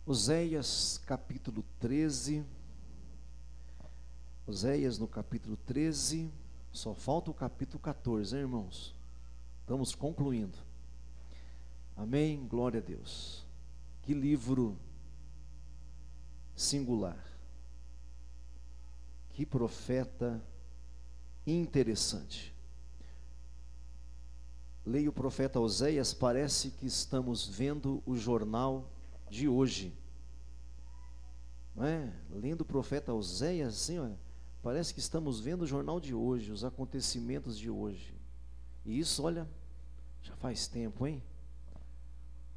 Oséias capítulo 13, Oséias no capítulo 13, só falta o capítulo 14, hein, irmãos? Estamos concluindo. Amém? Glória a Deus. Que livro singular. Que profeta interessante. Leio o profeta Oséias, parece que estamos vendo o jornal de hoje. Não é? Lendo o profeta Oséias, assim, olha, parece que estamos vendo o jornal de hoje, os acontecimentos de hoje. E isso, olha, já faz tempo, hein?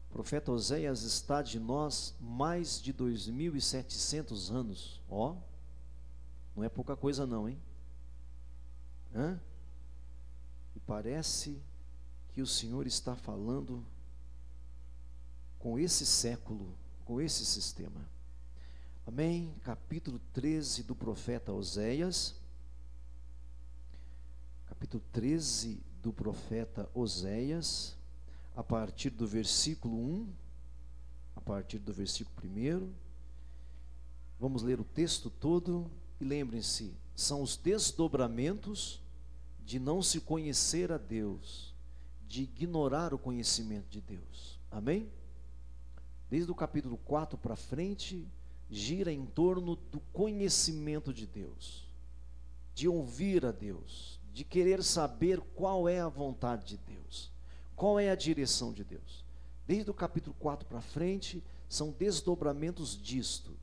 O profeta Oséias está de nós mais de 2.700 anos. Ó, não é pouca coisa não, hein? E parece que o Senhor está falando com esse século, com esse sistema. Amém? Capítulo 13 do profeta Oséias. Capítulo 13 do profeta Oséias, a partir do versículo 1, a partir do versículo 1. Vamos ler o texto todo e lembrem-se, são os desdobramentos de não se conhecer a Deus, de ignorar o conhecimento de Deus. Amém? Desde o capítulo 4 para frente, gira em torno do conhecimento de Deus, de ouvir a Deus, de querer saber qual é a vontade de Deus, qual é a direção de Deus. Desde o capítulo 4 para frente, são desdobramentos disto.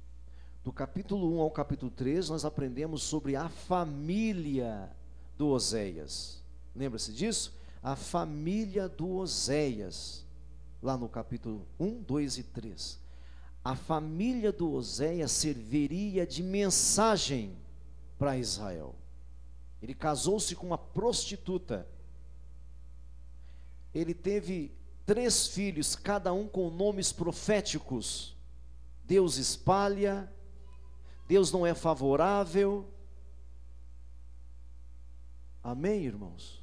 Do capítulo 1 ao capítulo 3, nós aprendemos sobre a família do Oséias. Lembra-se disso? A família do Oséias, lá no capítulo 1, 2 e 3. A família do Oséias serviria de mensagem para Israel. Ele casou-se com uma prostituta. Ele teve 3 filhos, cada um com nomes proféticos. Deus espalha, Deus não é favorável. Amém, irmãos?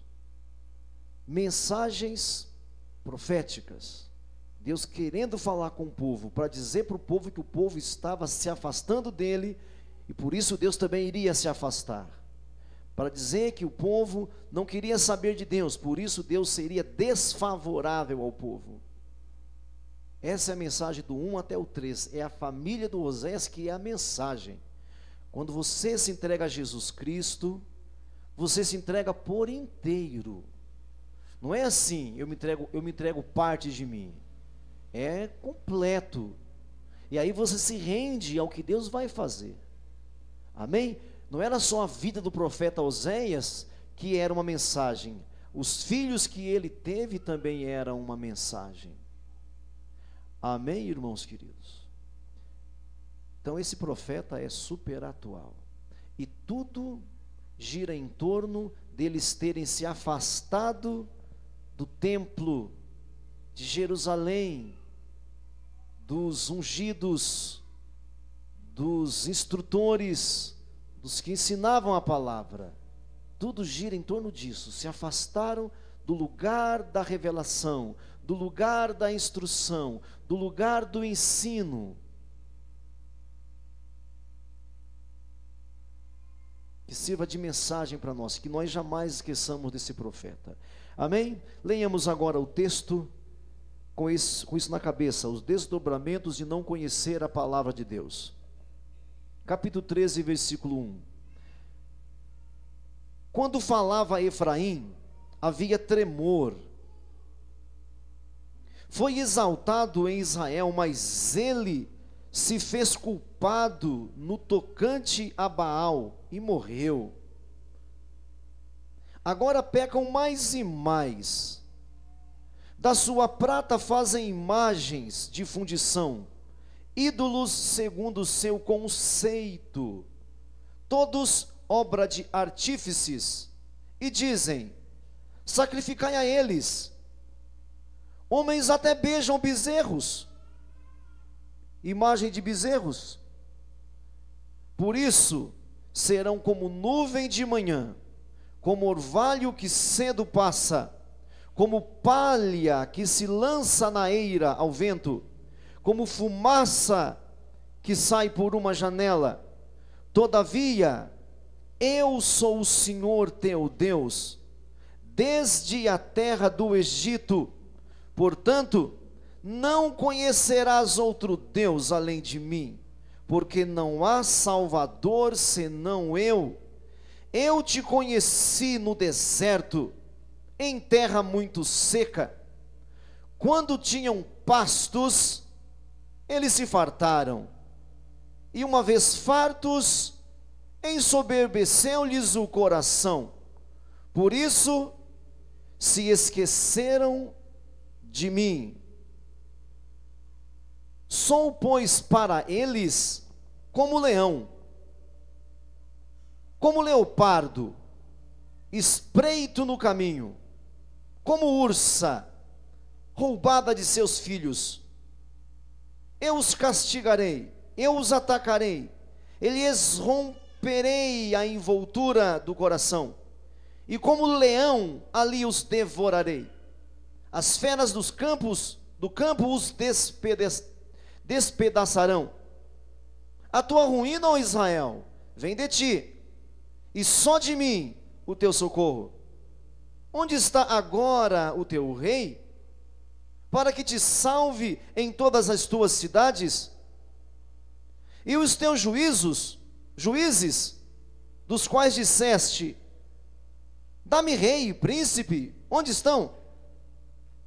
Mensagens proféticas. Deus querendo falar com o povo, para dizer para o povo que o povo estava se afastando dele, e por isso Deus também iria se afastar. Para dizer que o povo não queria saber de Deus, por isso Deus seria desfavorável ao povo. Essa é a mensagem do 1 até o 3, é a família do Oséias que é a mensagem. Quando você se entrega a Jesus Cristo, você se entrega por inteiro. Não é assim, eu me entrego parte de mim. É completo. E aí você se rende ao que Deus vai fazer. Amém? Não era só a vida do profeta Oséias que era uma mensagem. Os filhos que ele teve também eram uma mensagem. Amém, irmãos queridos? Então esse profeta é super atual. E tudo gira em torno deles terem se afastado do templo de Jerusalém, dos ungidos, dos instrutores, dos que ensinavam a palavra. Tudo gira em torno disso. Se afastaram do lugar da revelação, do lugar da instrução, do lugar do ensino. Que sirva de mensagem para nós, que nós jamais esqueçamos desse profeta. Amém? Leiamos agora o texto com isso na cabeça, os desdobramentos de não conhecer a palavra de Deus. Capítulo 13, versículo 1. Quando falava Efraim, havia tremor. Foi exaltado em Israel, mas ele se fez culpado no tocante a Baal e morreu. Agora pecam mais e mais. Da sua prata fazem imagens de fundição, ídolos segundo o seu conceito, todos obra de artífices, e dizem: sacrificai a eles. Homens até beijam bezerros, imagem de bezerros. Por isso serão como nuvem de manhã, como orvalho que cedo passa, como palha que se lança na eira ao vento, como fumaça que sai por uma janela. Todavia, eu sou o Senhor teu Deus, desde a terra do Egito. Portanto, não conhecerás outro Deus além de mim, porque não há Salvador senão eu. Eu te conheci no deserto, em terra muito seca. Quando tinham pastos, eles se fartaram, e uma vez fartos, ensoberbeceu-lhes o coração. Por isso, se esqueceram de mim. Sou, pois, para eles como leão, como leopardo, espreito no caminho, como ursa, roubada de seus filhos. Eu os castigarei, eu os atacarei, lhes romperei a envoltura do coração, e como leão ali os devorarei. As feras do campo os despedaçarão. A tua ruína, ó Israel, vem de ti, e só de mim o teu socorro. Onde está agora o teu rei, para que te salve em todas as tuas cidades? E os teus juízes, dos quais disseste, dá-me rei e príncipe, onde estão?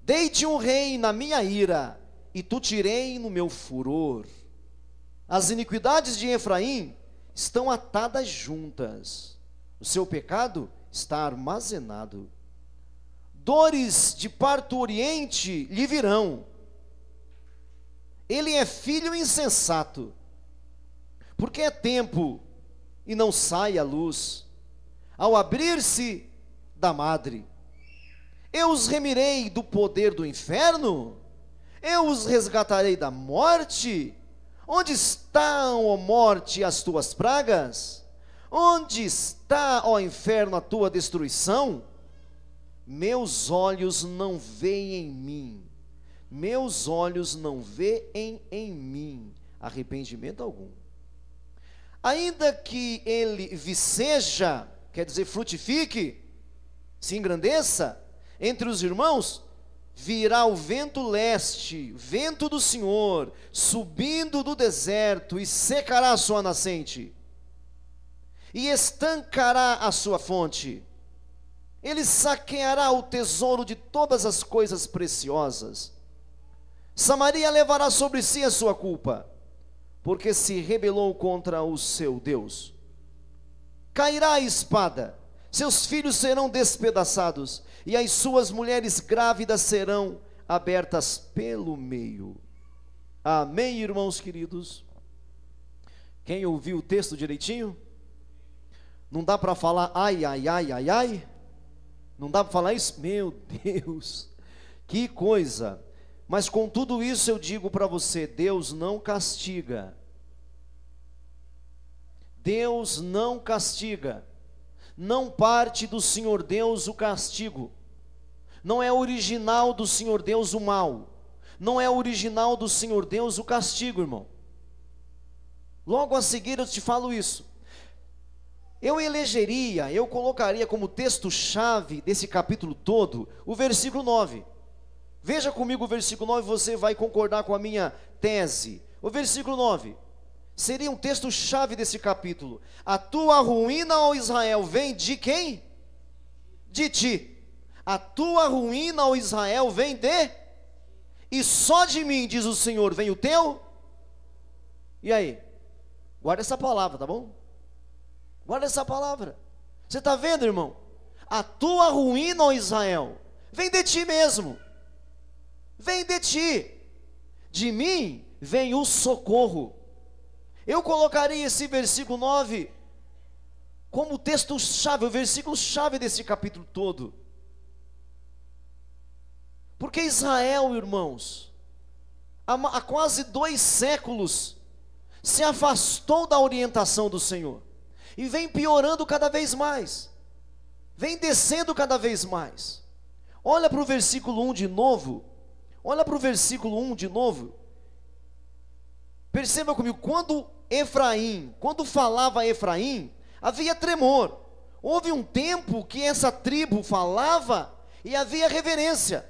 Dei-te um rei na minha ira, e tu tirei no meu furor. As iniquidades de Efraim estão atadas juntas, o seu pecado está armazenado. Dores de parto oriente lhe virão. Ele é filho insensato, porque é tempo e não sai a luz, ao abrir-se da madre. Eu os remirei do poder do inferno, eu os resgatarei da morte. Onde estão, ó morte, as tuas pragas? Onde está, ó inferno, a tua destruição? Meus olhos não veem em mim, meus olhos não veem em mim arrependimento algum. Ainda que ele viceja, quer dizer frutifique, se engrandeça entre os irmãos, virá o vento leste, vento do Senhor, subindo do deserto, e secará a sua nascente, e estancará a sua fonte. Ele saqueará o tesouro de todas as coisas preciosas. Samaria levará sobre si a sua culpa, porque se rebelou contra o seu Deus. Cairá a espada, seus filhos serão despedaçados, e as suas mulheres grávidas serão abertas pelo meio. Amém, irmãos queridos? Quem ouviu o texto direitinho? Não dá para falar ai, ai, ai, ai, ai? Não dá para falar isso? Meu Deus, que coisa! Mas com tudo isso eu digo para você, Deus não castiga. Deus não castiga. Não parte do Senhor Deus o castigo. Não é original do Senhor Deus o mal. Não é original do Senhor Deus o castigo, irmão. Logo a seguir eu te falo isso. Eu colocaria como texto-chave desse capítulo todo, o versículo 9. Veja comigo o versículo 9, você vai concordar com a minha tese. O versículo 9 seria um texto-chave desse capítulo. A tua ruína, ó Israel, vem de quem? De ti. A tua ruína, ó Israel, vem de? E só de mim, diz o Senhor, vem o teu? E aí? Guarda essa palavra, tá bom? Guarda essa palavra. Você está vendo, irmão? A tua ruína, ó Israel, vem de ti mesmo. Vem de ti. De mim vem o socorro. Eu colocaria esse versículo 9 como texto-chave, o versículo-chave desse capítulo todo. Porque Israel, irmãos, há quase 2 séculos, se afastou da orientação do Senhor. E vem piorando cada vez mais. Vem descendo cada vez mais. Olha para o versículo 1 de novo. Olha para o versículo 1 de novo. Perceba comigo, quando falava Efraim, havia tremor. Houve um tempo que essa tribo falava e havia reverência.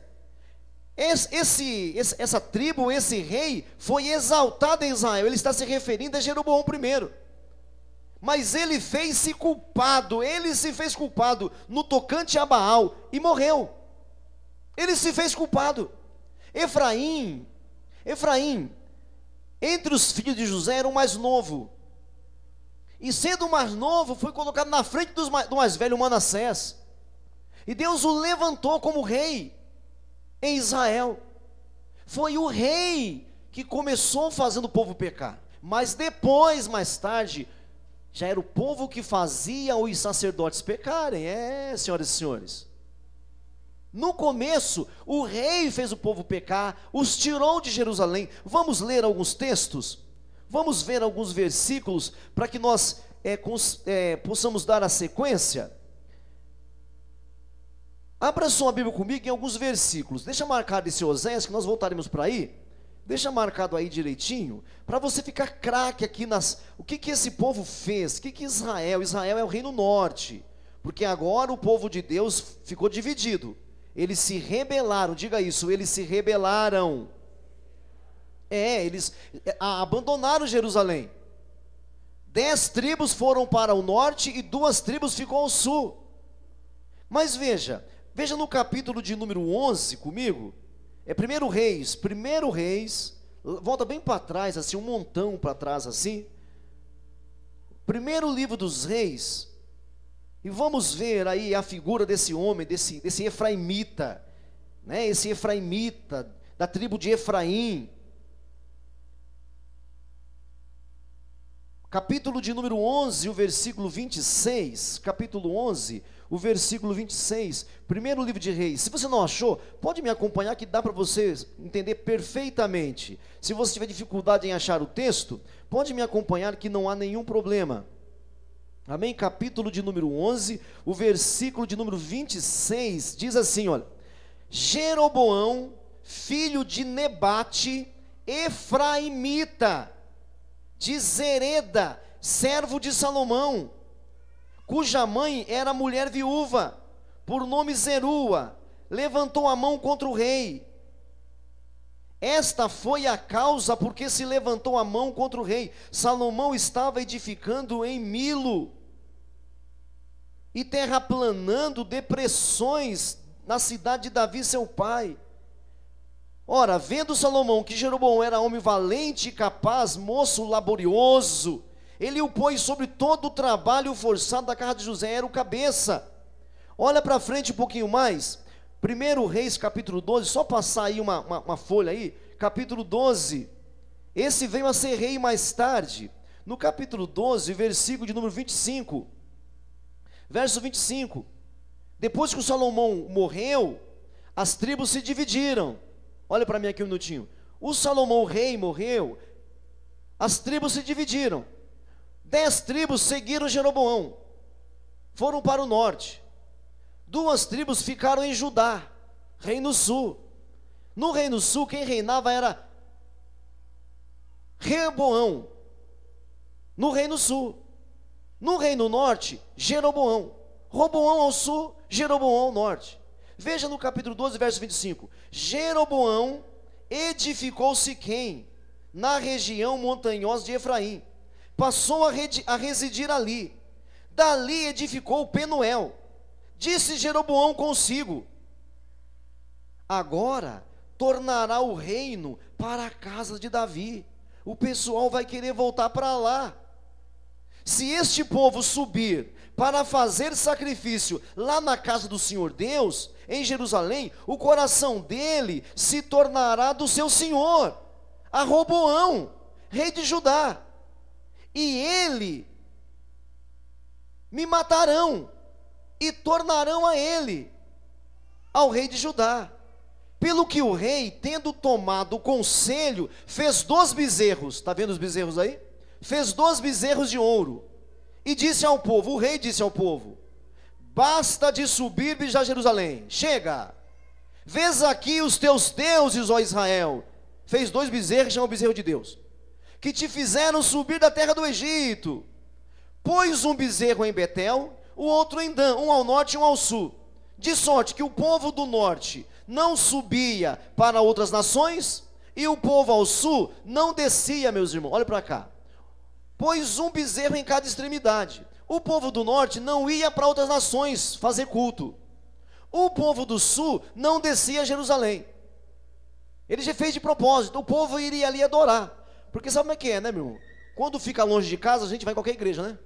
Essa tribo, esse rei, foi exaltado em Israel. Ele está se referindo a Jeroboão I. Mas ele se fez culpado no tocante a Baal e morreu. Ele se fez culpado. Efraim, entre os filhos de José, era o mais novo. E sendo o mais novo, foi colocado na frente do mais velho, Manassés. E Deus o levantou como rei em Israel. Foi o rei que começou fazendo o povo pecar. Mas depois, mais tarde, já era o povo que fazia os sacerdotes pecarem. Senhoras e senhores. No começo, o rei fez o povo pecar, os tirou de Jerusalém. Vamos ler alguns textos? Vamos ver alguns versículos para que nós possamos dar a sequência. Abra sua Bíblia comigo em alguns versículos. Deixa marcado esse Oséias, que nós voltaremos para aí. Deixa marcado aí direitinho, para você ficar craque aqui o que esse povo fez, o que Israel é o reino norte, porque agora o povo de Deus ficou dividido. Eles se rebelaram, diga isso, eles se rebelaram. Eles abandonaram Jerusalém. 10 tribos foram para o norte e 2 tribos ficou ao sul. Mas veja no capítulo de número 11 comigo, 1 Reis, volta bem para trás, assim, um montão para trás, assim. Primeiro livro dos Reis, e vamos ver aí a figura desse homem, desse efraimita, né? Esse efraimita, da tribo de Efraim. Capítulo de número 11, o versículo 26, capítulo 11, o versículo 26, primeiro livro de Reis. Se você não achou, pode me acompanhar que dá para você entender perfeitamente. Se você tiver dificuldade em achar o texto, pode me acompanhar que não há nenhum problema. Amém? Capítulo de número 11, o versículo de número 26, diz assim, olha: Jeroboão, filho de Nebate, efraimita, de Zereda, servo de Salomão, cuja mãe era mulher viúva, por nome Zerua, levantou a mão contra o rei. Esta foi a causa porque se levantou a mão contra o rei. Salomão estava edificando em Milo e terraplanando depressões na cidade de Davi, seu pai. Ora, vendo Salomão que Jeroboão era homem valente e capaz, moço laborioso, ele o pôs sobre todo o trabalho forçado da casa de José, era o cabeça. Olha para frente um pouquinho mais, 1 Reis capítulo 12, só passar aí uma folha aí, capítulo 12, esse veio a ser rei mais tarde, no capítulo 12, versículo de número 25, verso 25, depois que o Salomão morreu, as tribos se dividiram. Olha para mim aqui um minutinho. O Salomão, o rei, morreu, as tribos se dividiram. 10 tribos seguiram Jeroboão, foram para o norte. 2 tribos ficaram em Judá, reino sul. No reino sul, quem reinava era Rehoboão, no reino sul. No reino norte, Jeroboão. Roboão ao sul, Jeroboão ao norte. Veja no capítulo 12, verso 25. Jeroboão edificou Siquém, na região montanhosa de Efraim. Passou a residir ali. Dali edificou Penuel. Disse Jeroboão consigo: agora tornará o reino para a casa de Davi. O pessoal vai querer voltar para lá. Se este povo subir para fazer sacrifício lá na casa do Senhor Deus, em Jerusalém, o coração dele se tornará do seu senhor, a Roboão, rei de Judá, e ele me matarão e tornarão a ele, ao rei de Judá. Pelo que o rei, tendo tomado o conselho, fez 2 bezerros, está vendo os bezerros aí? Fez 2 bezerros de ouro, e disse ao povo, o rei disse ao povo: basta de subir a Jerusalém, chega, vês aqui os teus deuses, ó Israel. Fez 2 bezerros, chama o bezerro de Deus. que te fizeram subir da terra do Egito. Pôs um bezerro em Betel, o outro em Dan, um ao norte e um ao sul. De sorte que o povo do norte não subia para outras nações, e o povo ao sul não descia, meus irmãos. Olha para cá. Pôs um bezerro em cada extremidade. O povo do norte não ia para outras nações fazer culto. O povo do sul não descia a Jerusalém. Ele já fez de propósito. O povo iria ali adorar. Porque sabe como é que é, né, meu irmão? Quando fica longe de casa, a gente vai em qualquer igreja, né?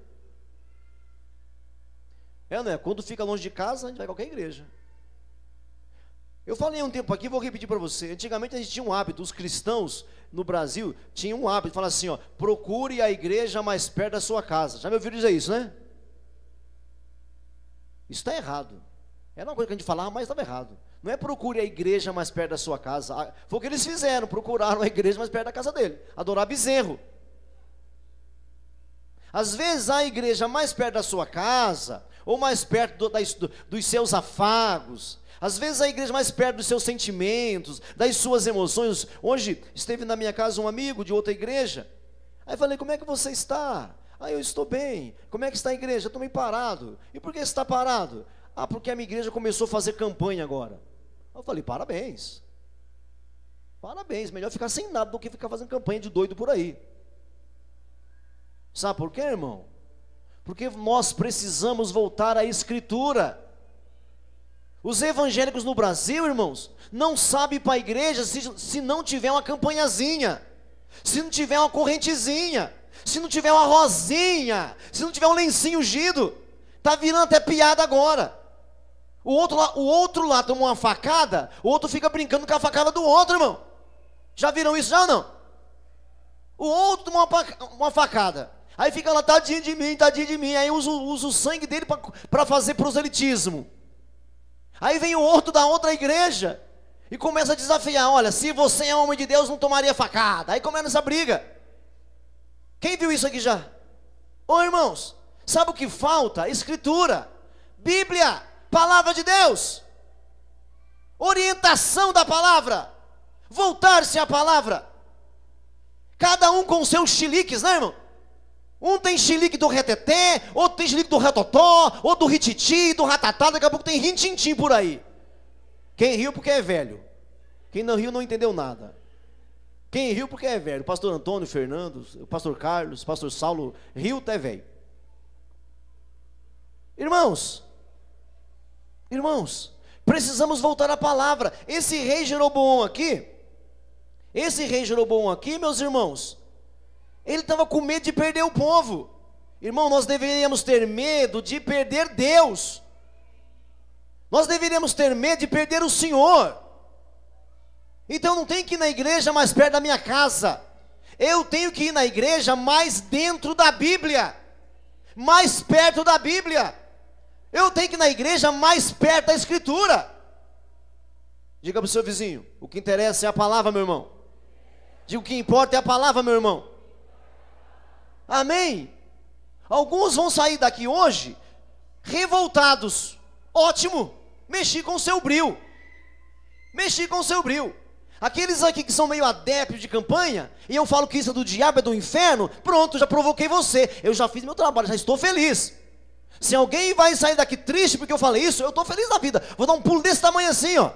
Não é? Quando fica longe de casa, a gente vai em qualquer igreja. Eu falei um tempo aqui, vou repetir para você. Antigamente a gente tinha um hábito, os cristãos no Brasil tinham um hábito de falar assim, ó, procure a igreja mais perto da sua casa. Já me ouviram dizer isso, né? Isso está errado. Era uma coisa que a gente falava, mas estava errado. Não é procure a igreja mais perto da sua casa. Foi o que eles fizeram, procuraram a igreja mais perto da casa dele. Adorar bezerro. Às vezes a igreja mais perto da sua casa, ou mais perto dos seus afagos, às vezes a igreja mais perto dos seus sentimentos, das suas emoções. Hoje esteve na minha casa um amigo de outra igreja. Aí falei, como é que você está? Eu estou bem. Como é que está a igreja? Eu estou meio parado. E por que você está parado? Porque a minha igreja começou a fazer campanha agora. Eu falei, parabéns. Parabéns, melhor ficar sem nada do que ficar fazendo campanha de doido por aí. Sabe por quê, irmão? Porque nós precisamos voltar à Escritura. Os evangélicos no Brasil, irmãos, não sabem ir para a igreja se não tiver uma campanhazinha, se não tiver uma correntezinha, se não tiver uma rosinha, se não tiver um lencinho ungido. Está virando até piada agora. O outro lá toma uma facada, o outro fica brincando com a facada do outro, irmão. Já viram isso já ou não? O outro toma uma facada, aí fica lá, tadinho de mim, aí usa o sangue dele para fazer proselitismo. Aí vem o outro da outra igreja e começa a desafiar, olha, se você é homem de Deus, não tomaria facada. Aí começa essa briga. Quem viu isso aqui já? Ô irmãos, sabe o que falta? Escritura, Bíblia, Palavra de Deus, orientação da palavra, voltar-se à palavra. Cada um com seus chiliques, né, irmão? Um tem chilique do reteté, outro tem chilique do retotó, outro do rititi, do ratatá, daqui a pouco tem rintintim por aí. Quem riu porque é velho. Quem não riu não entendeu nada. Quem riu porque é velho. O pastor Antônio, Fernando, o pastor Carlos, o pastor Saulo, riu até velho. Irmãos, precisamos voltar à palavra. Esse rei Jeroboão aqui, meus irmãos, ele estava com medo de perder o povo. Irmão, nós deveríamos ter medo de perder Deus. Nós deveríamos ter medo de perder o Senhor. Então não tenho que ir na igreja mais perto da minha casa. Eu tenho que ir na igreja mais dentro da Bíblia, mais perto da Bíblia. Eu tenho que ir na igreja mais perto da Escritura. Diga para o seu vizinho, o que interessa é a palavra, meu irmão. Diga, o que importa é a palavra, meu irmão. Amém? Alguns vão sair daqui hoje revoltados. Ótimo, mexi com o seu bril. Aqueles aqui que são meio adeptos de campanha, e eu falo que isso é do diabo, é do inferno, pronto, já provoquei você. Eu já fiz meu trabalho, já estou feliz. Se alguém vai sair daqui triste porque eu falei isso, eu estou feliz da vida. Vou dar um pulo desse tamanho assim, ó.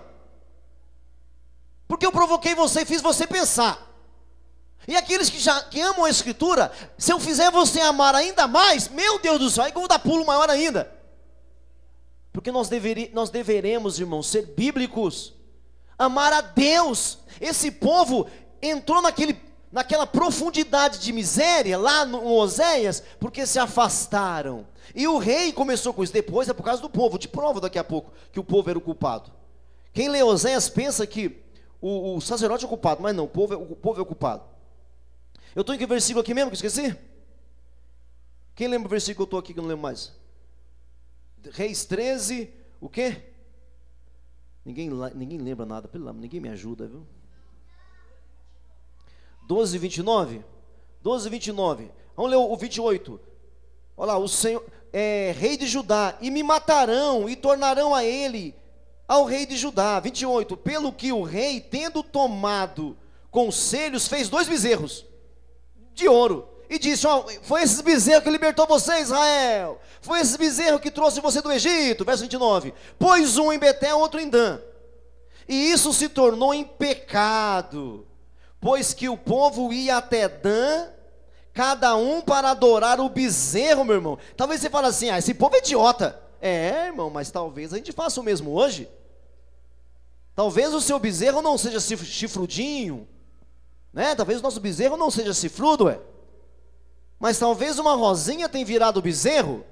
Porque eu provoquei você e fiz você pensar. E aqueles que amam a Escritura, se eu fizer você amar ainda mais, meu Deus do céu, aí eu vou dar pulo maior ainda. Porque nós deveremos, irmãos, ser bíblicos, amar a Deus. Esse povo entrou naquela profundidade de miséria, lá no Oséias, porque se afastaram. E o rei começou com isso, depois é por causa do povo, te provo daqui a pouco, que o povo era o culpado. Quem lê Oséias pensa que o sacerdote é o culpado, mas não, o povo é o culpado. Eu estou em que versículo aqui mesmo, que eu esqueci? Quem lembra o versículo que eu estou aqui, que eu não lembro mais? Reis 13, o quê? Ninguém lembra nada, pelo amor, ninguém me ajuda, viu? 12, 29. Vamos ler o 28. Olha lá, o Senhor é rei de Judá, e me matarão, e tornarão a ele, ao rei de Judá. 28. Pelo que o rei, tendo tomado conselhos, fez 2 bezerros. de ouro. E disse, ó, foi esse bezerro que libertou você, Israel. Foi esse bezerro que trouxe você do Egito. Verso 29. Pôs um em Betel, outro em Dan. E isso se tornou em pecado, pois que o povo ia até Dan, cada um para adorar o bezerro, meu irmão. Talvez você fale assim, esse povo é idiota. É, irmão, mas talvez a gente faça o mesmo hoje. Talvez o seu bezerro não seja chifrudinho, né? Talvez o nosso bezerro não seja chifrudo, mas talvez uma rosinha tenha virado bezerro.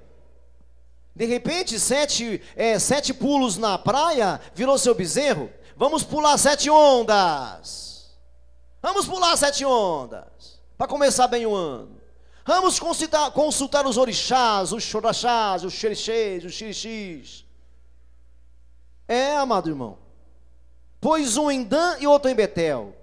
De repente, sete pulos na praia virou seu bezerro. Vamos pular 7 ondas. Vamos pular 7 ondas, para começar bem o ano. Vamos consultar os orixás, os chorachás, os xerixês, os xirixis. Amado irmão. Pôs um em Dan e outro em Betel.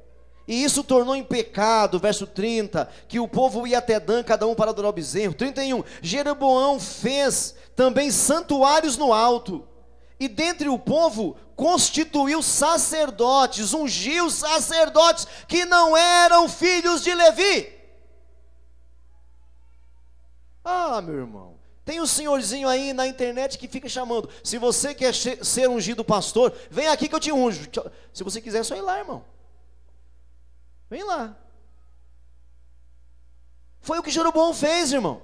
E isso tornou em pecado, verso 30, que o povo ia até Dan, cada um para adorar o bezerro. 31, Jeroboão fez também santuários no alto, e dentre o povo constituiu sacerdotes, ungiu sacerdotes que não eram filhos de Levi. Meu irmão, tem um senhorzinho aí na internet que fica chamando, se você quer ser ungido pastor, vem aqui que eu te unjo. Se você quiser, é só ir lá, irmão. Vem lá. Foi o que Jeroboão fez, irmão.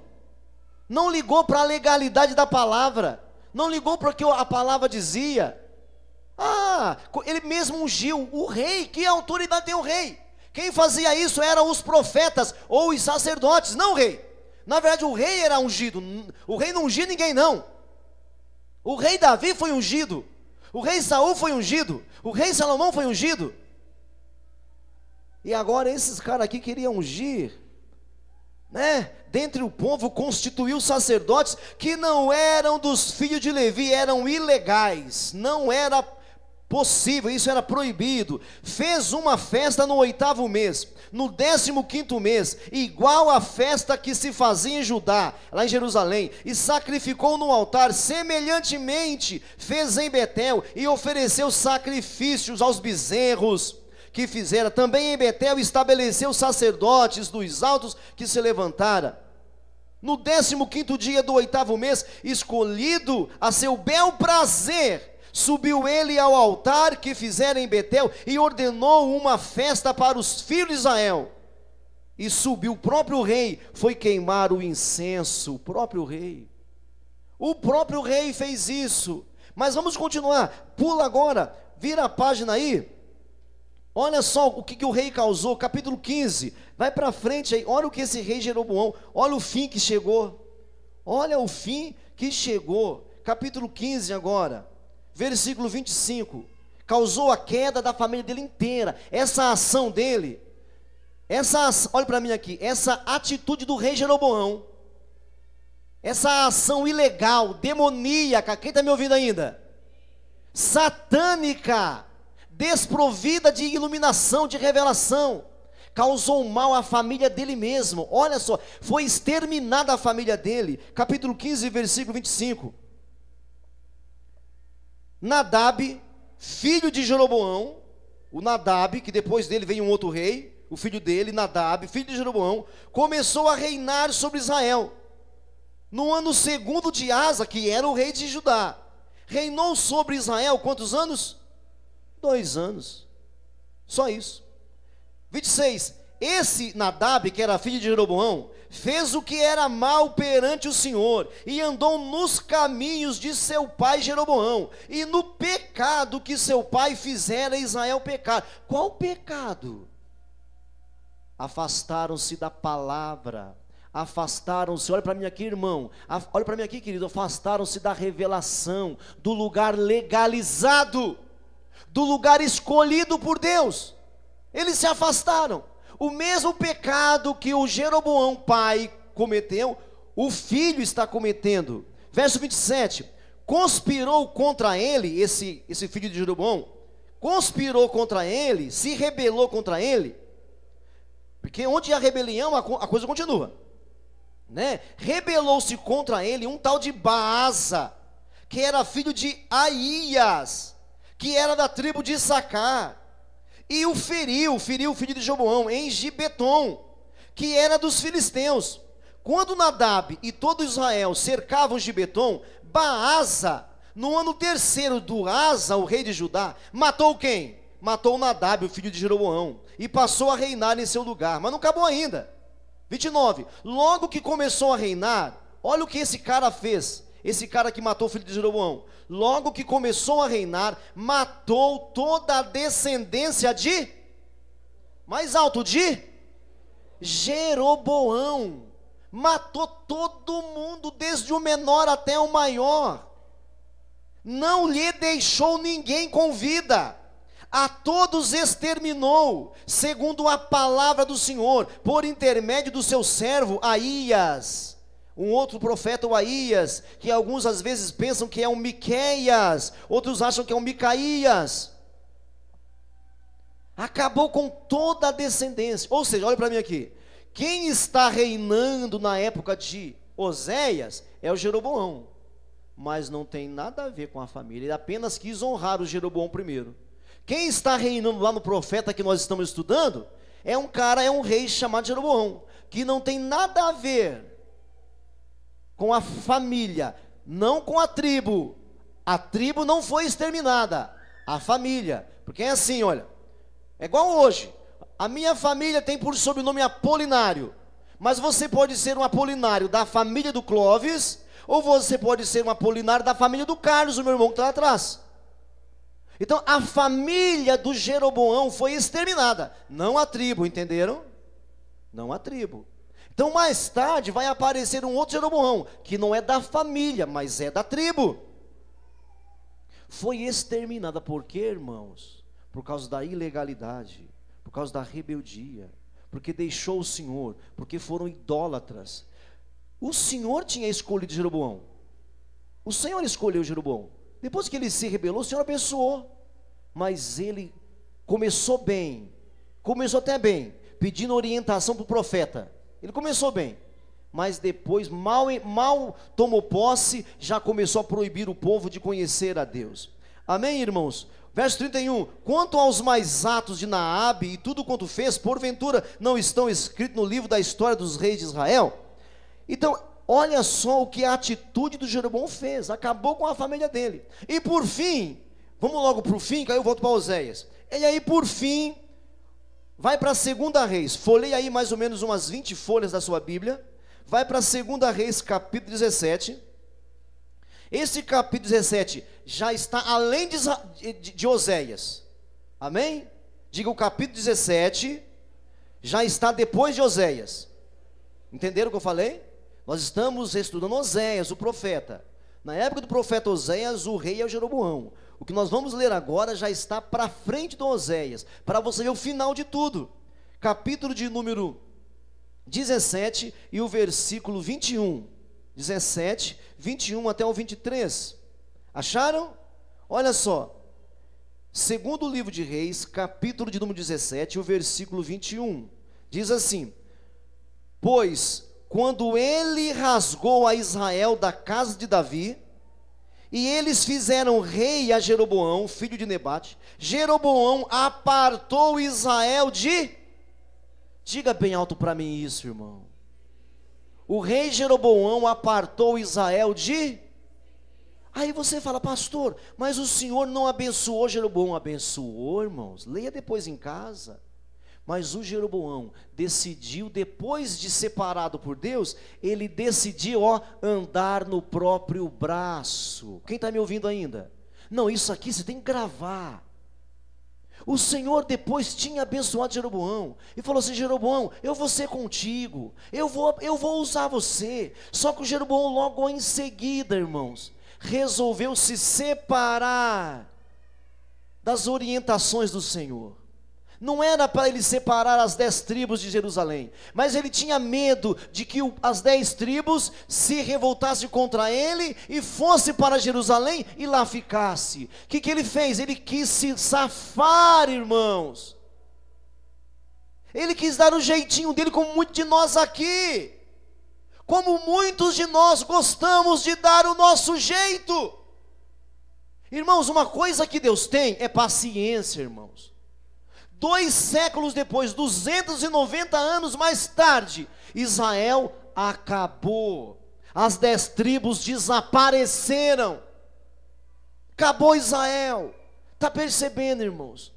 Não ligou para a legalidade da palavra, não ligou para o que a palavra dizia. Ele mesmo ungiu o rei. Que autoridade tem o rei? Quem fazia isso eram os profetas ou os sacerdotes, não o rei. Na verdade o rei era ungido. O rei não ungia ninguém, não. O rei Davi foi ungido, o rei Saul foi ungido, o rei Salomão foi ungido. E agora esses caras aqui queriam ungir, né? Dentre o povo constituiu sacerdotes que não eram dos filhos de Levi, eram ilegais, não era possível, isso era proibido. Fez uma festa no 8º mês, no 15º mês, igual à festa que se fazia em Judá, lá em Jerusalém, e sacrificou no altar. Semelhantemente fez em Betel, e ofereceu sacrifícios aos bezerros que fizera. Também em Betel estabeleceu sacerdotes dos altos que se levantara. No 15º dia do 8º mês, escolhido a seu bel prazer, subiu ele ao altar que fizera em Betel e ordenou uma festa para os filhos de Israel. E subiu o próprio rei, foi queimar o incenso. O próprio rei fez isso. Mas vamos continuar, pula agora, vira a página aí. Olha só o que o rei causou, capítulo 15, vai para frente aí, olha o que esse rei Jeroboão, olha o fim que chegou, capítulo 15 agora, versículo 25, causou a queda da família dele inteira. Essa ação dele, olha para mim aqui, essa atitude do rei Jeroboão, essa ação ilegal, demoníaca, quem está me ouvindo ainda? Satânica, desprovida de iluminação, de revelação, causou mal à família dele mesmo. Olha só, foi exterminada a família dele. Capítulo 15, versículo 25. Nadab, filho de Jeroboão, o Nadab, que depois dele veio um outro rei, o filho dele, Nadab, filho de Jeroboão, começou a reinar sobre Israel, no ano 2º de Asa, que era o rei de Judá. Reinou sobre Israel quantos anos? 2 anos, só isso. 26, esse Nadab, que era filho de Jeroboão, fez o que era mal perante o Senhor, e andou nos caminhos de seu pai Jeroboão, e no pecado que seu pai fizera Israel pecar. Qual pecado? Afastaram-se da palavra, afastaram-se, olha para mim aqui, irmão, olha para mim aqui, querido, afastaram-se da revelação, do lugar legalizado, do lugar escolhido por Deus. Eles se afastaram. O mesmo pecado que o Jeroboão pai cometeu, o filho está cometendo. Verso 27, conspirou contra ele, esse filho de Jeroboão, conspirou contra ele, se rebelou contra ele, porque onde há rebelião a coisa continua, né? Rebelou-se contra ele um tal de Baasa, que era filho de Aías, que era da tribo de Issacar, e o feriu o filho de Jeroboão em Gibeton, que era dos filisteus. Quando Nadab e todo Israel cercavam Gibeton, Baasa, no ano terceiro do Asa, o rei de Judá, matou quem? Matou Nadab, o filho de Jeroboão, e passou a reinar em seu lugar. Mas não acabou ainda. 29. Logo que começou a reinar, olha o que esse cara fez. Esse cara que matou o filho de Jeroboão. Logo que começou a reinar, matou toda a descendência de... mais alto, de... Jeroboão. Matou todo mundo, desde o menor até o maior. Não lhe deixou ninguém com vida. A todos exterminou, segundo a palavra do Senhor, por intermédio do seu servo Aías. Um outro profeta, o Aías, que alguns às vezes pensam que é um Miqueias, outros acham que é um Micaías. Acabou com toda a descendência. Ou seja, olha para mim aqui. Quem está reinando na época de Oséias é o Jeroboão. Mas não tem nada a ver com a família. Ele apenas quis honrar o Jeroboão primeiro. Quem está reinando lá no profeta que nós estamos estudando é um rei chamado Jeroboão, que não tem nada a ver com a família, não com a tribo. A tribo não foi exterminada, a família. Porque é assim, olha, é igual hoje. A minha família tem por sobrenome Apolinário, mas você pode ser um Apolinário da família do Clóvis, ou você pode ser um Apolinário da família do Carlos, o meu irmão que está lá atrás. Então a família do Jeroboão foi exterminada, não a tribo, entenderam? Não a tribo. Então mais tarde vai aparecer um outro Jeroboão, que não é da família, mas é da tribo. Foi exterminada por quê, irmãos? Por causa da ilegalidade, por causa da rebeldia, porque deixou o Senhor, porque foram idólatras. O Senhor tinha escolhido Jeroboão. O Senhor escolheu Jeroboão. Depois que ele se rebelou, o Senhor abençoou. Mas ele começou bem, começou até bem, pedindo orientação para o profeta. Ele começou bem, mas depois mal tomou posse, já começou a proibir o povo de conhecer a Deus. Amém, irmãos? Verso 31, quanto aos mais atos de Naabe e tudo quanto fez, porventura não estão escritos no livro da história dos reis de Israel? Então, olha só o que a atitude do Jeroboão fez, acabou com a família dele. E por fim, vamos logo para o fim, que aí eu volto para Oséias. E aí por fim, vai para a 2 Reis, folheia aí mais ou menos umas 20 folhas da sua Bíblia, vai para a 2 Reis, capítulo 17, esse capítulo 17 já está além de Oséias, amém? Diga, o capítulo 17 já está depois de Oséias, entenderam o que eu falei? Nós estamos estudando Oséias, o profeta. Na época do profeta Oséias, o rei é o Jeroboão. O que nós vamos ler agora já está para frente do Oséias, para você ver o final de tudo. Capítulo de número 17 e o versículo 21. 17, 21 até o 23. Acharam? Olha só. Segundo livro de Reis, capítulo de número 17, o versículo 21. Diz assim: pois quando ele rasgou a Israel da casa de Davi, e eles fizeram rei a Jeroboão, filho de Nebate, Jeroboão apartou Israel de... Diga bem alto para mim isso, irmão. O rei Jeroboão apartou Israel de... Aí você fala, pastor, mas o Senhor não abençoou Jeroboão. Abençoou, irmãos, leia depois em casa. Mas o Jeroboão decidiu, depois de separado por Deus, ele decidiu, andar no próprio braço. Quem está me ouvindo ainda? Não, isso aqui você tem que gravar. O Senhor depois tinha abençoado Jeroboão e falou assim: Jeroboão, eu vou ser contigo, eu vou usar você. Só que o Jeroboão logo em seguida, irmãos, resolveu se separar das orientações do Senhor. Não era para ele separar as 10 tribos de Jerusalém, mas ele tinha medo de que as 10 tribos se revoltassem contra ele e fosse para Jerusalém e lá ficasse. O que ele fez? Ele quis se safar, irmãos. Ele quis dar o jeitinho dele, como muitos de nós aqui. Como muitos de nós gostamos de dar o nosso jeito. Irmãos, uma coisa que Deus tem é paciência, irmãos. 2 séculos depois, 290 anos mais tarde, Israel acabou. As 10 tribos desapareceram. Acabou Israel. Está percebendo, irmãos?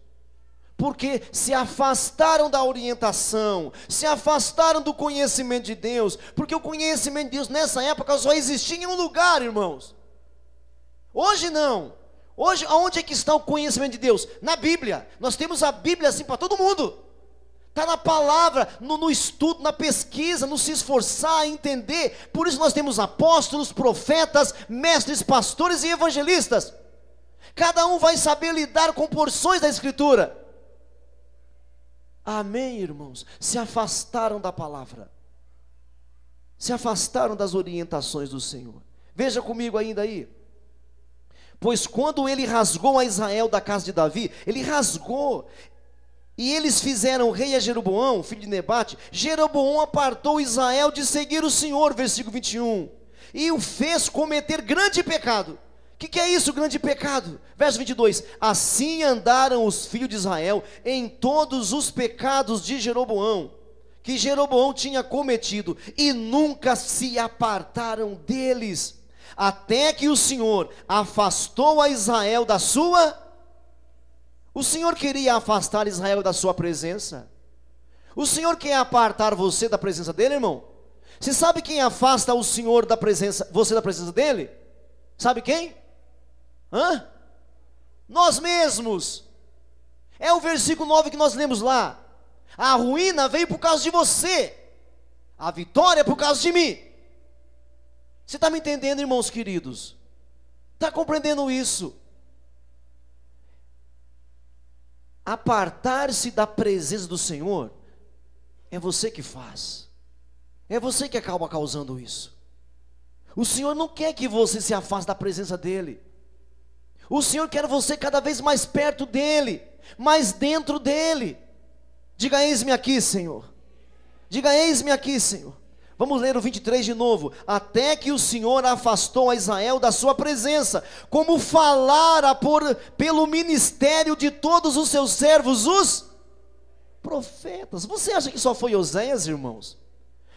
Porque se afastaram da orientação, se afastaram do conhecimento de Deus, porque o conhecimento de Deus nessa época só existia em um lugar, irmãos. Hoje não. Hoje, aonde é que está o conhecimento de Deus? Na Bíblia. Nós temos a Bíblia assim para todo mundo. Está na palavra, no estudo, na pesquisa, no se esforçar, entender. Por isso nós temos apóstolos, profetas, mestres, pastores e evangelistas. Cada um vai saber lidar com porções da Escritura. Amém, irmãos? Se afastaram da palavra. Se afastaram das orientações do Senhor. Veja comigo ainda aí. Pois quando ele rasgou a Israel da casa de Davi, ele rasgou, e eles fizeram rei a Jeroboão, filho de Nebate. Jeroboão apartou Israel de seguir o Senhor, versículo 21, e o fez cometer grande pecado. O que é isso, grande pecado? Verso 22, assim andaram os filhos de Israel em todos os pecados de Jeroboão, que Jeroboão tinha cometido, e nunca se apartaram deles, até que o Senhor afastou a Israel da sua... O Senhor queria afastar Israel da sua presença? O Senhor quer apartar você da presença dele, irmão? Você sabe quem afasta o Senhor da presença, você da presença dele? Sabe quem? Nós mesmos. É o versículo 9 que nós lemos lá. A ruína veio por causa de você, a vitória por causa de mim. Você está me entendendo, irmãos queridos? Está compreendendo isso? Apartar-se da presença do Senhor é você que faz. É você que acaba causando isso. O Senhor não quer que você se afaste da presença dEle. O Senhor quer você cada vez mais perto dEle, mais dentro dEle. Diga, eis-me aqui, Senhor. Diga, eis-me aqui, Senhor. Vamos ler o 23 de novo. Até que o Senhor afastou a Israel da sua presença, como falara pelo ministério de todos os seus servos, os profetas. Você acha que só foi Oséias, irmãos?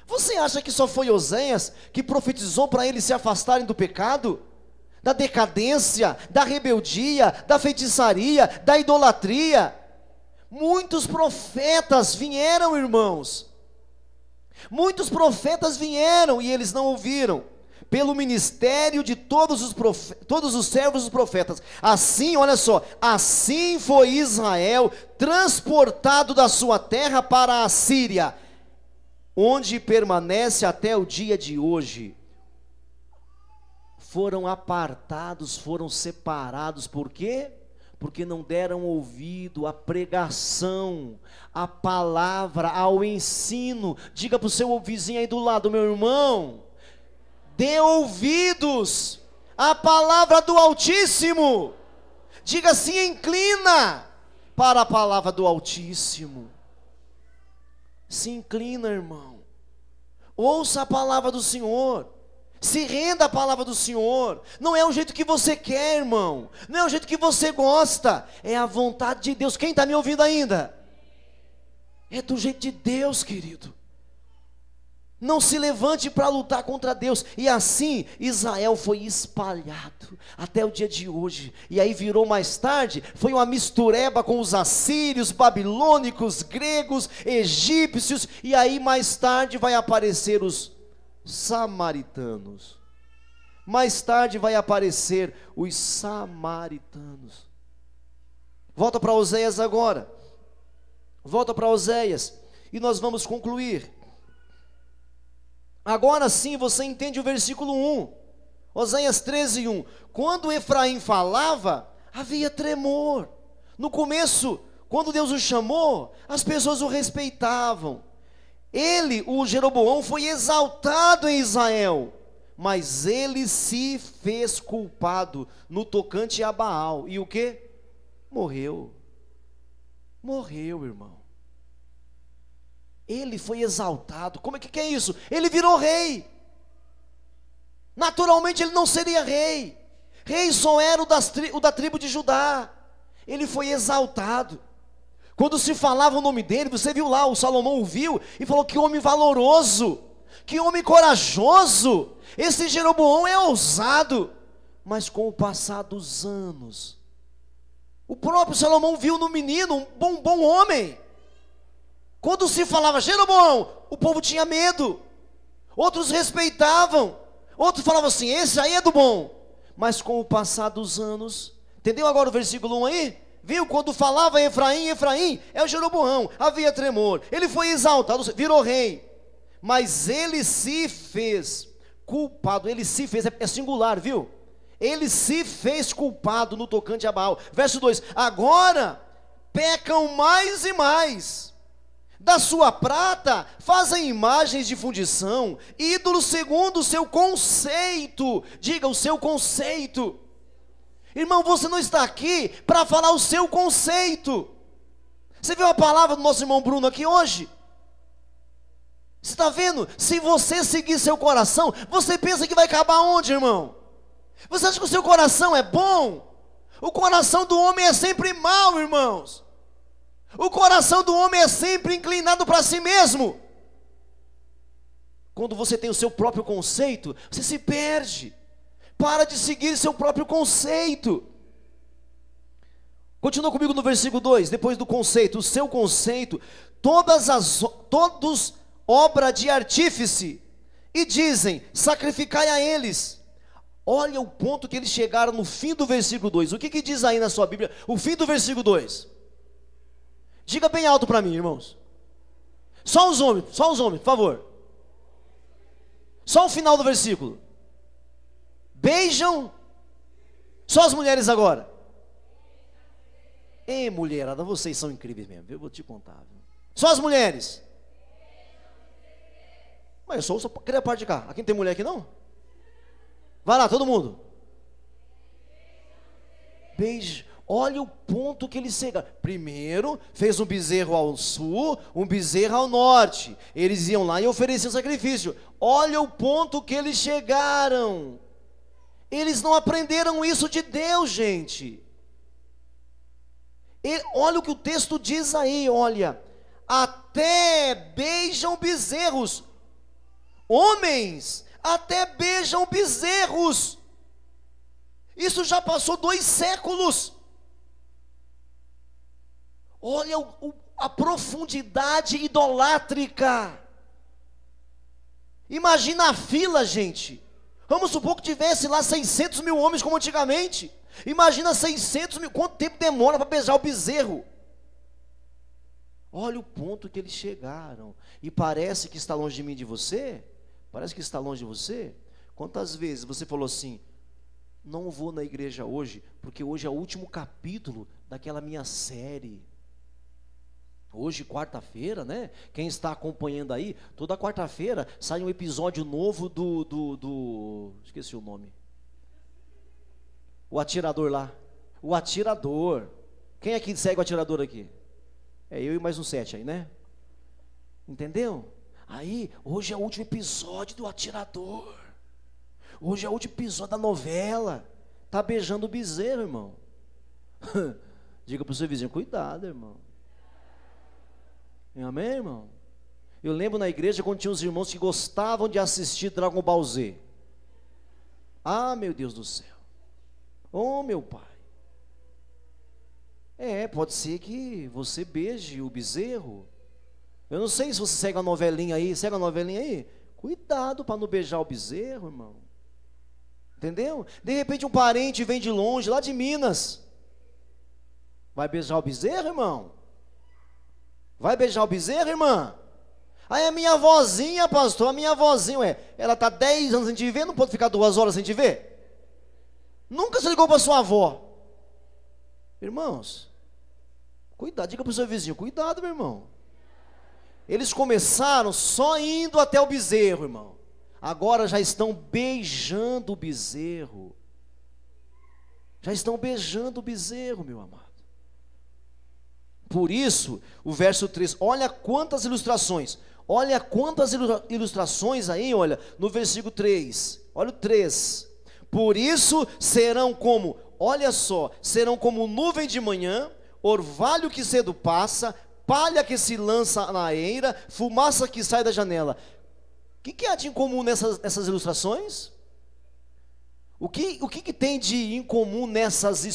Você acha que só foi Oséias que profetizou para eles se afastarem do pecado? Da decadência, da rebeldia, da feitiçaria, da idolatria? Muitos profetas vieram, irmãos. Muitos profetas vieram e eles não ouviram. Pelo ministério de todos os servos dos profetas. Assim, olha só, assim foi Israel transportado da sua terra para a Síria, onde permanece até o dia de hoje. Foram apartados, foram separados, por quê? Porque não deram ouvido à pregação, à palavra, ao ensino. Diga para o seu vizinho aí do lado, meu irmão, dê ouvidos à palavra do Altíssimo. Diga assim, inclina para a palavra do Altíssimo. Se inclina, irmão. Ouça a palavra do Senhor. Se renda à palavra do Senhor. Não é o jeito que você quer, irmão. Não é o jeito que você gosta. É a vontade de Deus. Quem está me ouvindo ainda? É do jeito de Deus, querido. Não se levante para lutar contra Deus. E assim Israel foi espalhado até o dia de hoje. E aí virou mais tarde, foi uma mistureba com os assírios, babilônicos, gregos, egípcios. E aí mais tarde vai aparecer os samaritanos. Mais tarde vai aparecer os samaritanos. Volta para Oséias agora. Volta para Oséias. E nós vamos concluir. Agora sim você entende o versículo 1. Oséias 13, 1. Quando Efraim falava, havia tremor. No começo, quando Deus o chamou, as pessoas o respeitavam. Ele, o Jeroboão, foi exaltado em Israel, mas ele se fez culpado no tocante a Baal. E o que? Morreu. Morreu, irmão. Ele foi exaltado. Como é que é isso? Ele virou rei. Naturalmente ele não seria rei. Rei só era o da tribo de Judá. Ele foi exaltado. Quando se falava o nome dele, você viu lá, o Salomão o viu e falou: que homem valoroso, que homem corajoso, esse Jeroboão é ousado. Mas com o passar dos anos, o próprio Salomão viu no menino um bom homem. Quando se falava Jeroboão, o povo tinha medo, outros respeitavam, outros falavam assim: esse aí é do bom. Mas com o passar dos anos, entendeu agora o versículo 1 aí? Viu? Quando falava Efraim, Efraim é o Jeroboão, havia tremor, ele foi exaltado, virou rei, mas ele se fez culpado, ele se fez, é singular, viu? Ele se fez culpado no tocante a Baal. Verso 2: agora pecam mais e mais, da sua prata fazem imagens de fundição, ídolos segundo o seu conceito. Diga, o seu conceito. Irmão, você não está aqui para falar o seu conceito. Você viu a palavra do nosso irmão Bruno aqui hoje? Você está vendo? Se você seguir seu coração, você pensa que vai acabar onde, irmão? Você acha que o seu coração é bom? O coração do homem é sempre mau, irmãos. O coração do homem é sempre inclinado para si mesmo. Quando você tem o seu próprio conceito, você se perde. Para de seguir seu próprio conceito. Continua comigo no versículo 2, depois do conceito, o seu conceito, todos obra de artífice, e dizem: sacrificai a eles. Olha o ponto que eles chegaram no fim do versículo 2. O que diz aí na sua Bíblia, o fim do versículo 2? Diga bem alto para mim, irmãos. Só os homens, por favor. Só o final do versículo. Beijam. Só as mulheres agora. Ei, mulherada, vocês são incríveis mesmo, eu vou te contar, viu? Só as mulheres. Mas eu só queria a parte de cá. Aqui não tem mulher aqui não? Vai lá, todo mundo. Beijo. Olha o ponto que eles chegaram. Primeiro, fez um bezerro ao sul, um bezerro ao norte. Eles iam lá e ofereciam sacrifício. Olha o ponto que eles chegaram. Eles não aprenderam isso de Deus, gente. Olha o que o texto diz aí, olha. Até beijam bezerros. Homens, até beijam bezerros. Isso já passou 2 séculos. Olha a profundidade idolátrica. Imagina a fila, gente. Vamos supor que tivesse lá 600 mil homens como antigamente. Imagina 600 mil, quanto tempo demora para beijar o bezerro? Olha o ponto que eles chegaram. E parece que está longe de mim e de você? Parece que está longe de você? Quantas vezes você falou assim: não vou na igreja hoje, porque hoje é o último capítulo daquela minha série. Hoje, quarta-feira, né? Quem está acompanhando aí, toda quarta-feira sai um episódio novo esqueci o nome. O atirador lá. O atirador. Quem é que segue o atirador aqui? É eu e mais um 7 aí, né? Entendeu? Aí, hoje é o último episódio do atirador. Hoje é o último episódio da novela. Tá beijando o bezerro, irmão. Diga para o seu vizinho: cuidado, irmão. Amém, irmão? Eu lembro na igreja quando tinha uns irmãos que gostavam de assistir Dragon Ball Z. Ah, meu Deus do céu. Oh, meu pai. Pode ser que você beije o bezerro. Eu não sei se você segue a novelinha aí. Segue a novelinha aí? Cuidado para não beijar o bezerro, irmão. Entendeu? De repente um parente vem de longe, lá de Minas. Vai beijar o bezerro, irmão? Vai beijar o bezerro, irmã? Aí a minha avózinha, pastor, a minha avózinha, ela está 10 anos sem te ver, não pode ficar 2 horas sem te ver? Nunca se ligou para sua avó. Irmãos, cuidado, diga para o seu vizinho: cuidado, meu irmão. Eles começaram só indo até o bezerro, irmão. Agora já estão beijando o bezerro. Já estão beijando o bezerro, meu amado. Por isso, o verso 3, olha quantas ilustrações. Olha quantas ilustrações aí, olha, no versículo 3. Olha o 3. Por isso serão como, olha só, serão como nuvem de manhã, orvalho que cedo passa, palha que se lança na eira, fumaça que sai da janela. O que há de incomum nessas ilustrações? O que tem de incomum nessas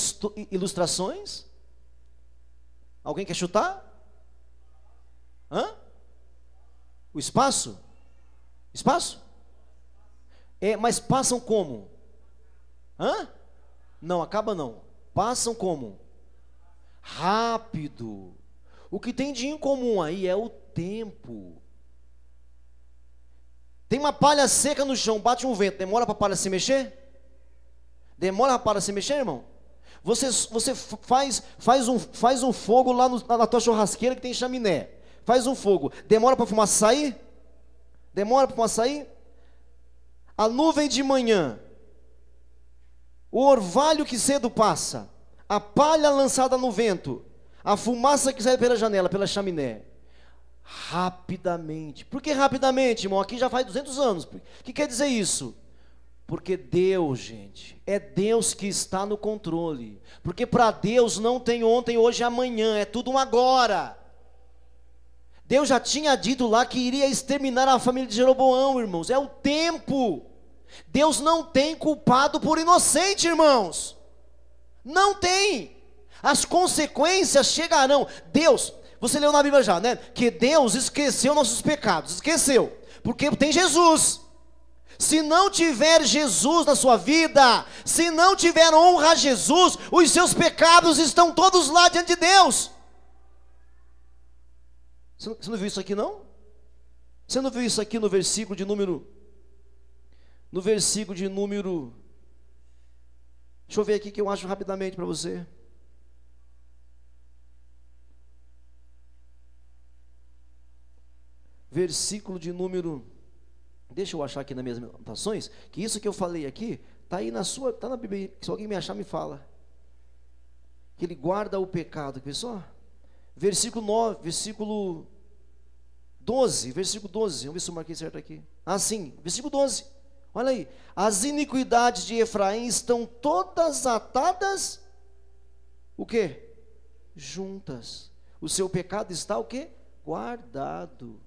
ilustrações? Alguém quer chutar? Hã? O espaço? Espaço? Mas passam como? Hã? Não, acaba não. Passam como? Rápido. O que tem de incomum aí é o tempo. Tem uma palha seca no chão, bate um vento, demora para a palha se mexer? Demora para a palha se mexer, irmão? Você faz um fogo lá na tua churrasqueira que tem chaminé. Faz um fogo. Demora para a fumaça sair? Demora para a fumaça sair? A nuvem de manhã, o orvalho que cedo passa, a palha lançada no vento, a fumaça que sai pela janela, pela chaminé. Rapidamente. Por que rapidamente, irmão? Aqui já faz 200 anos. O que quer dizer isso? Porque Deus, gente, é Deus que está no controle. Porque para Deus não tem ontem, hoje e amanhã, é tudo um agora. Deus já tinha dito lá que iria exterminar a família de Jeroboão, irmãos. É o tempo. Deus não tem culpado por inocente, irmãos. Não tem. As consequências chegarão. Deus, você leu na Bíblia já, né? Que Deus esqueceu nossos pecados. Esqueceu. Porque tem Jesus. Se não tiver Jesus na sua vida, se não tiver honra a Jesus, os seus pecados estão todos lá diante de Deus. Você não viu isso aqui não? Você não viu isso aqui no versículo de número... Deixa eu ver aqui que eu acho rapidamente para você. Versículo de número... Deixa eu achar aqui nas minhas anotações, que isso que eu falei aqui, está aí está na Bíblia, se alguém me achar, me fala. Que ele guarda o pecado, pessoal. Versículo 9, versículo 12, vamos ver se eu marquei certo aqui. Ah, sim, versículo 12, olha aí. As iniquidades de Efraim estão todas atadas, o quê? Juntas. O seu pecado está o quê? Guardado.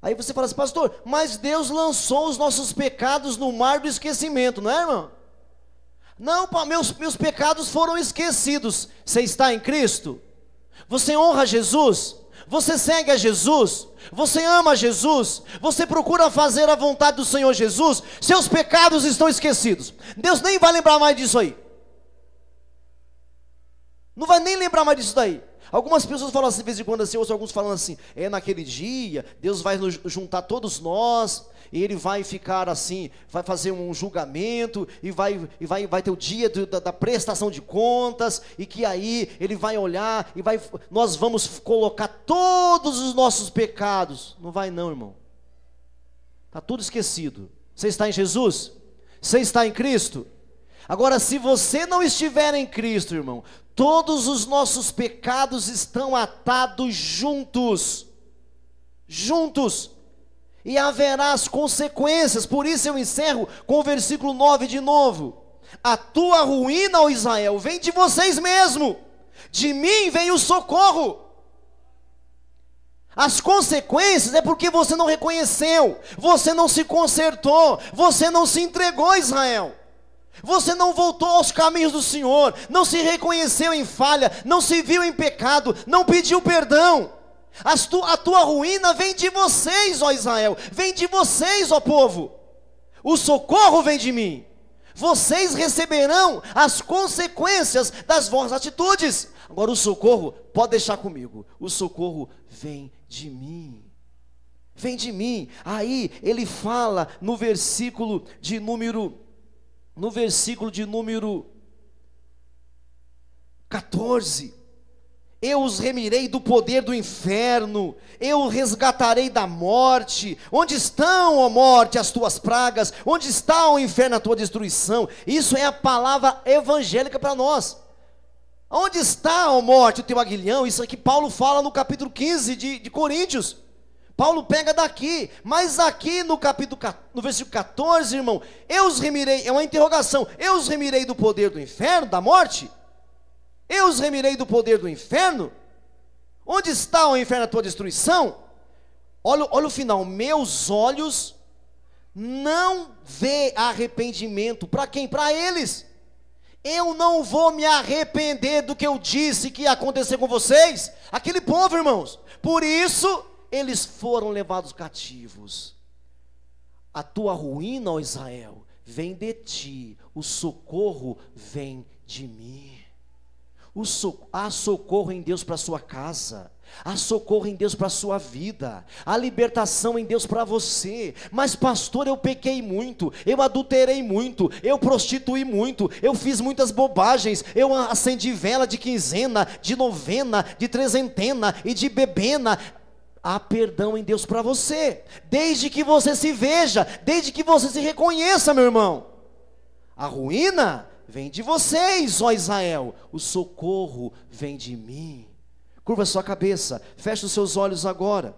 Aí você fala assim, pastor, mas Deus lançou os nossos pecados no mar do esquecimento, não é, irmão? Não, meus pecados foram esquecidos. Você está em Cristo? Você honra Jesus? Você segue a Jesus? Você ama Jesus? Você procura fazer a vontade do Senhor Jesus? Seus pecados estão esquecidos. Deus nem vai lembrar mais disso aí. Não vai nem lembrar mais disso daí. Algumas pessoas falam assim, de vez em quando assim, ou alguns falam assim, naquele dia, Deus vai nos juntar todos nós, e Ele vai ficar assim, vai fazer um julgamento, e vai ter o dia da prestação de contas, e que aí Ele vai olhar, e nós vamos colocar todos os nossos pecados. Não vai não, irmão. Está tudo esquecido. Você está em Jesus? Você está em Cristo? Agora, se você não estiver em Cristo, irmão, todos os nossos pecados estão atados juntos, e haverá as consequências. Por isso eu encerro com o versículo 9 de novo. A tua ruína, ó Israel, vem de vocês mesmo, de mim vem o socorro. As consequências é porque você não reconheceu, você não se consertou, você não se entregou, Israel. Você não voltou aos caminhos do Senhor, não se reconheceu em falha, não se viu em pecado, não pediu perdão. A tua ruína vem de vocês, ó Israel, vem de vocês, ó povo. O socorro vem de mim. Vocês receberão as consequências das vossas atitudes. Agora o socorro, pode deixar comigo, o socorro vem de mim. Vem de mim. Aí ele fala no versículo de número 14, eu os remirei do poder do inferno, eu os resgatarei da morte. Onde estão, ó morte, as tuas pragas? Onde está, ó inferno, a tua destruição? Isso é a palavra evangélica para nós. Onde está, ó morte, o teu aguilhão? Isso aqui Paulo fala no capítulo 15 de Coríntios. Paulo pega daqui, mas aqui no versículo 14, irmão, eu os remirei, é uma interrogação, eu os remirei do poder do inferno, da morte? Eu os remirei do poder do inferno. Onde está o inferno, a tua destruição? Olha o final. Meus olhos não vê arrependimento. Para quem? Para eles. Eu não vou me arrepender do que eu disse que ia acontecer com vocês. Aquele povo, irmãos. Por isso, eles foram levados cativos. A tua ruína, ó Israel, vem de ti. O socorro vem de mim. Há socorro em Deus para a sua casa. Há socorro em Deus para a sua vida. Há libertação em Deus para você. Mas pastor, eu pequei muito, eu adulterei muito, eu prostituí muito, eu fiz muitas bobagens, eu acendi vela de quinzena, de novena, de trezentena e de bebena. Há perdão em Deus para você, desde que você se veja, desde que você se reconheça, meu irmão. A ruína vem de vocês, ó Israel, o socorro vem de mim. Curva sua cabeça, feche os seus olhos agora.